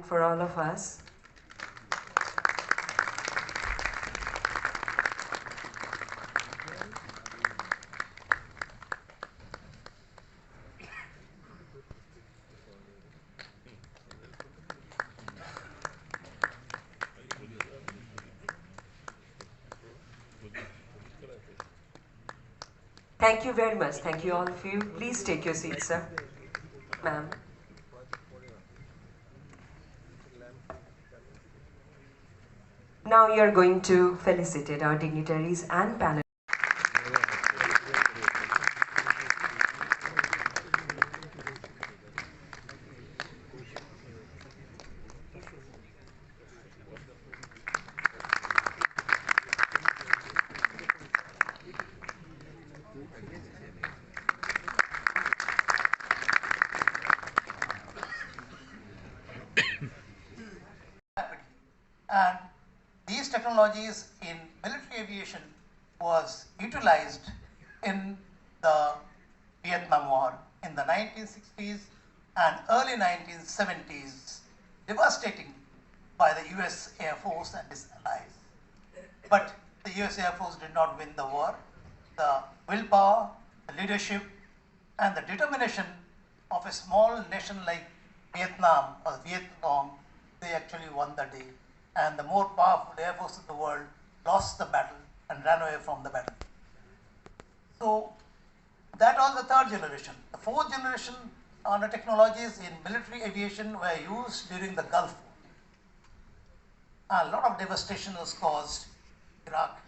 for all of us. Thank you very much. Thank you all of you. Please take your seats, sir. Ma'am. Now you are going to felicitate our dignitaries and panel. And these technologies in military aviation was utilized in the Vietnam War in the 1960s and early 1970s, devastating by the US Air Force and its allies. But the US Air Force did not win the war. The willpower, the leadership, and the determination of a small nation like Vietnam or Vietnam, they actually won the day. And the more powerful Air Force in the world lost the battle and ran away from the battle. So that was the third generation. The fourth generation on the technologies in military aviation were used during the Gulf War. A lot of devastation was caused in Iraq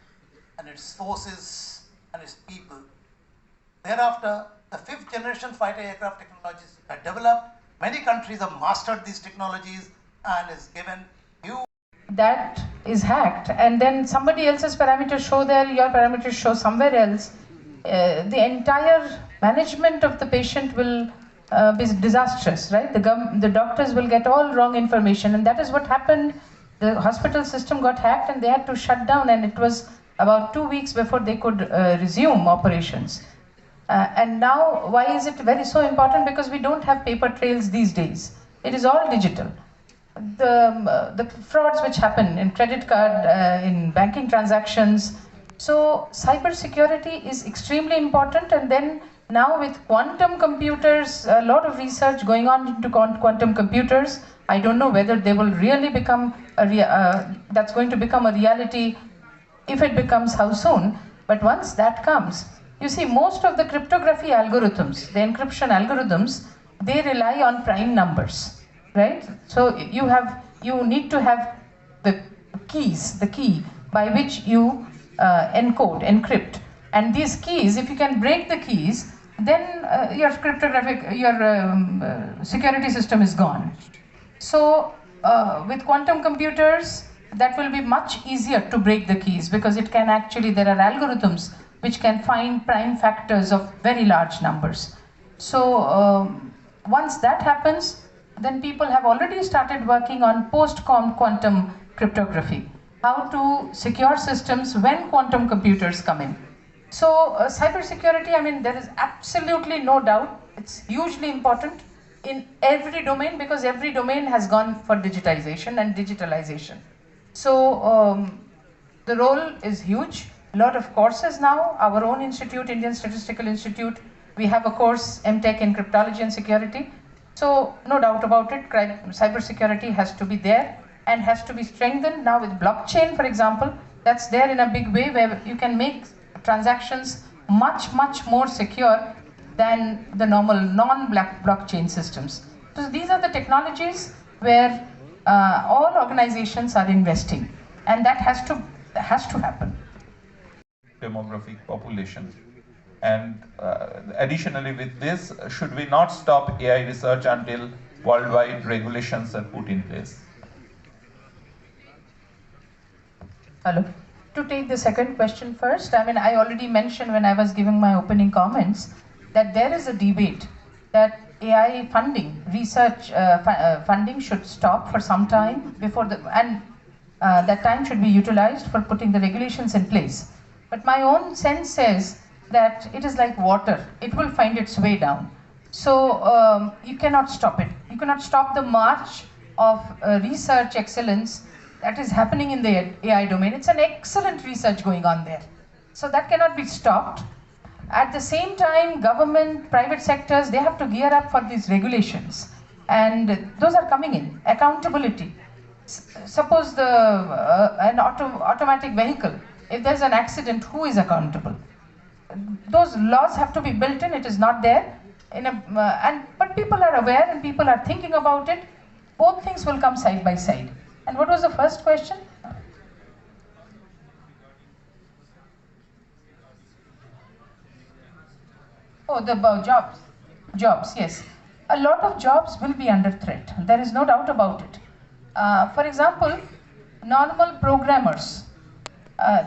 and its forces and its people. Thereafter, the fifth generation fighter aircraft technologies are developed. Many countries have mastered these technologies and is given new. That is hacked, and then somebody else's parameters show there, your parameters show somewhere else. The entire management of the patient will be disastrous, right? The doctors will get all wrong information, and that is what happened. The hospital system got hacked and they had to shut down, and it was about 2 weeks before they could resume operations. And now, why is it so important? Because we don't have paper trails these days. It is all digital. The frauds which happen in credit card, in banking transactions. So cyber security is extremely important, and then now with quantum computers, a lot of research going on into quantum computers. I don't know whether they will really become that's going to become a reality. If it becomes, how soon? But once that comes, you see, most of the cryptography algorithms, the encryption algorithms, they rely on prime numbers. Right? So you need to have the key by which you encrypt. And these keys, if you can break the keys, then your security system is gone. So with quantum computers, that will be much easier to break the keys, because it can actually, there are algorithms which can find prime factors of very large numbers. So once that happens, then people have already started working on post-quantum cryptography, how to secure systems when quantum computers come in. So cybersecurity, I mean, there is absolutely no doubt, it's hugely important in every domain, because every domain has gone for digitization and digitalization. So the role is huge. A lot of courses now, our own institute, Indian Statistical Institute, we have a course, MTech in Cryptology and Security. So no doubt about it, cybersecurity has to be there and has to be strengthened. Now with blockchain, for example, that's there in a big way, where you can make transactions much more secure than the normal non-blockchain systems. So these are the technologies where all organizations are investing, and that has to happen. Demographic population. And additionally with this, should we not stop AI research until worldwide regulations are put in place? Hello. To take the second question first, I mean, I already mentioned when I was giving my opening comments that there is a debate that AI funding, research funding should stop for some time before that time should be utilized for putting the regulations in place. But my own sense says that it is like water, it will find its way down. So you cannot stop it. You cannot stop the march of research excellence that is happening in the AI domain. It's an excellent research going on there. So that cannot be stopped. At the same time, government, private sectors, they have to gear up for these regulations. And those are coming in. Accountability. Suppose an automatic vehicle, if there's an accident, who is accountable? Those laws have to be built in. It is not there. But people are aware and people are thinking about it. Both things will come side by side. And what was the first question? Oh, the jobs. Jobs, yes. A lot of jobs will be under threat. There is no doubt about it. For example, normal programmers.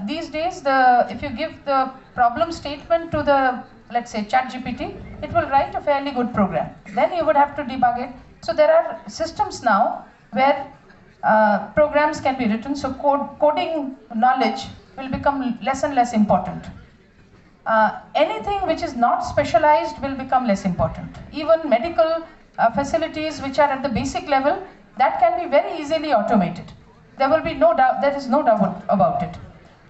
These days, if you give the problem statement to the, let's say, ChatGPT, it will write a fairly good program. Then you would have to debug it. So there are systems now where programs can be written, so coding knowledge will become less and less important. Anything which is not specialized will become less important. Even medical facilities which are at the basic level, that can be very easily automated. There will be no doubt, there is no doubt about it.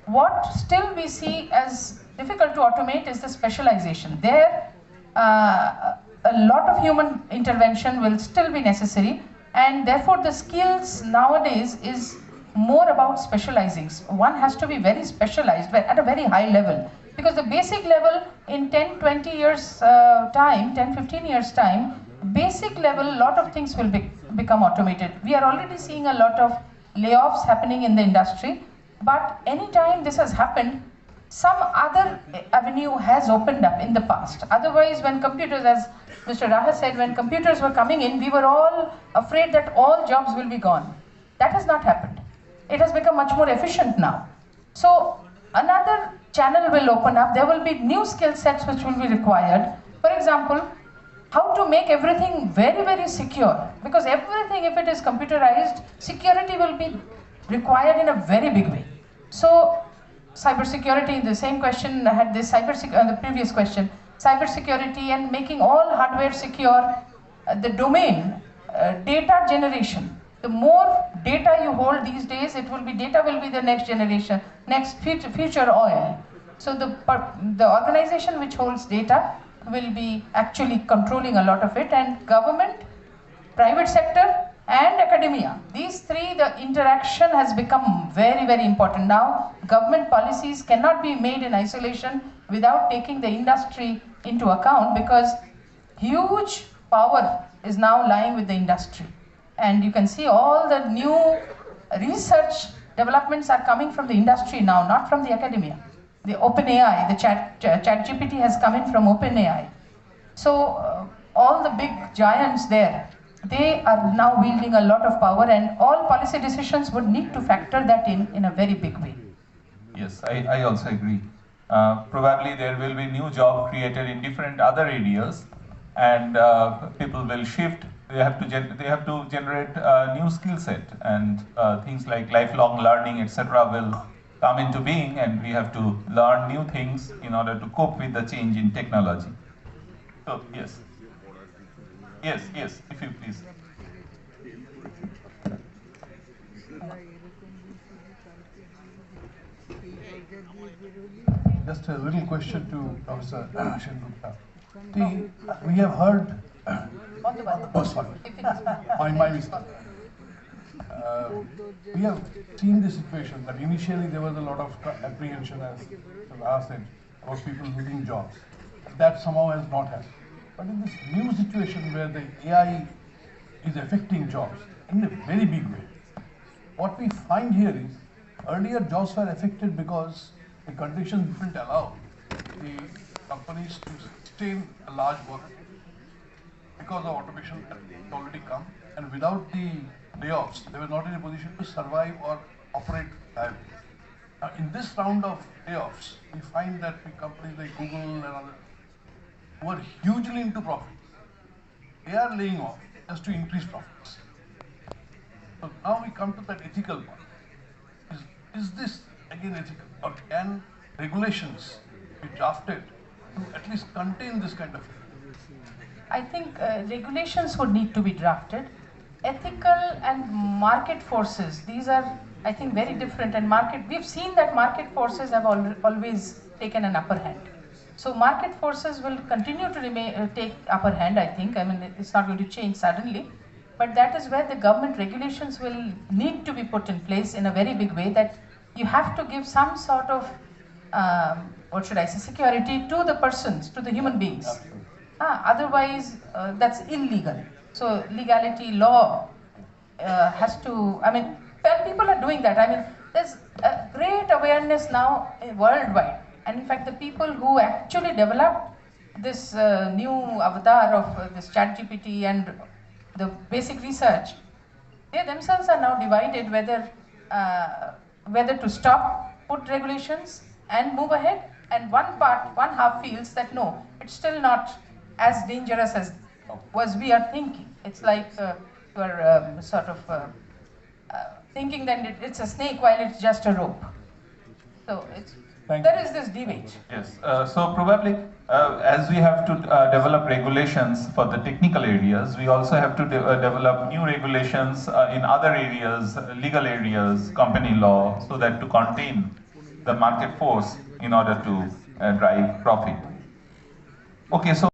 What still we see as difficult to automate is the specialization. There, a lot of human intervention will still be necessary, and therefore the skills nowadays is more about specializing. One has to be very specialized at a very high level, because the basic level in 10, 20 years time, 10, 15 years time, basic level, a lot of things will become automated. We are already seeing a lot of layoffs happening in the industry, but anytime this has happened, some other avenue has opened up in the past. Otherwise, when computers, as Mr. Raha said, when computers were coming in, we were all afraid that all jobs will be gone. That has not happened. It has become much more efficient now. So another channel will open up. There will be new skill sets which will be required. For example, how to make everything very, very secure. Because everything, if it is computerized, security will be required in a very big way. So cybersecurity, the same question I had this the previous question, cybersecurity and making all hardware secure, the domain, data generation. The more data you hold these days, data will be the next generation, next future oil. So the organization which holds data will be actually controlling a lot of it, and government, private sector and academia. These three, the interaction has become very, very important. Now, government policies cannot be made in isolation without taking the industry into account, because huge power is now lying with the industry. And you can see all the new research developments are coming from the industry now, not from the academia. The OpenAI, the ChatGPT has come in from OpenAI. So all the big giants there, they are now wielding a lot of power, and all policy decisions would need to factor that in a very big way. Yes, I also agree. Probably there will be new job created in different other areas, and people will shift. They have to generate a new skill set, and things like lifelong learning, etc., will come into being, and we have to learn new things in order to cope with the change in technology. So yes, if you please. Just a little question to Professor Sengupta. We have heard. Oh, sorry. My mistake. We have seen the situation that initially there was a lot of apprehension, as Raha said, about people losing jobs. That somehow has not happened. But in this new situation where the AI is affecting jobs in a very big way, what we find here is earlier jobs were affected because the conditions didn't allow the companies to sustain a large work because of automation that had already come, and without the layoffs, they were not in a position to survive or operate viably. Now, in this round of layoffs, we find that the companies like Google and others who are hugely into profits, they are laying off just to increase profits. So now we come to that ethical point. Is this again ethical, or can regulations be drafted to at least contain this kind of thing? I think regulations would need to be drafted. ethical and market forces, these are, I think, very different. And we've seen that market forces have always taken an upper hand. So market forces will continue to take upper hand, I think. I mean, it's not going to change suddenly. But that is where the government regulations will need to be put in place in a very big way, that you have to give some sort of, what should I say, security to the persons, to the human beings. Otherwise, that's illegal. So legality, law has to, I mean, well, people are doing that. I mean, there's a great awareness now worldwide. And in fact, the people who actually developed this new avatar of this ChatGPT and the basic research, they themselves are now divided whether to stop, put regulations and move ahead. And one half feels that no, it's still not as dangerous as we are thinking. It's like you are sort of thinking that it's a snake while it's just a rope. So there is this debate. Yes, so probably as we have to develop regulations for the technical areas, we also have to develop new regulations in other areas, legal areas, company law, so that to contain the market force in order to drive profit. Okay, so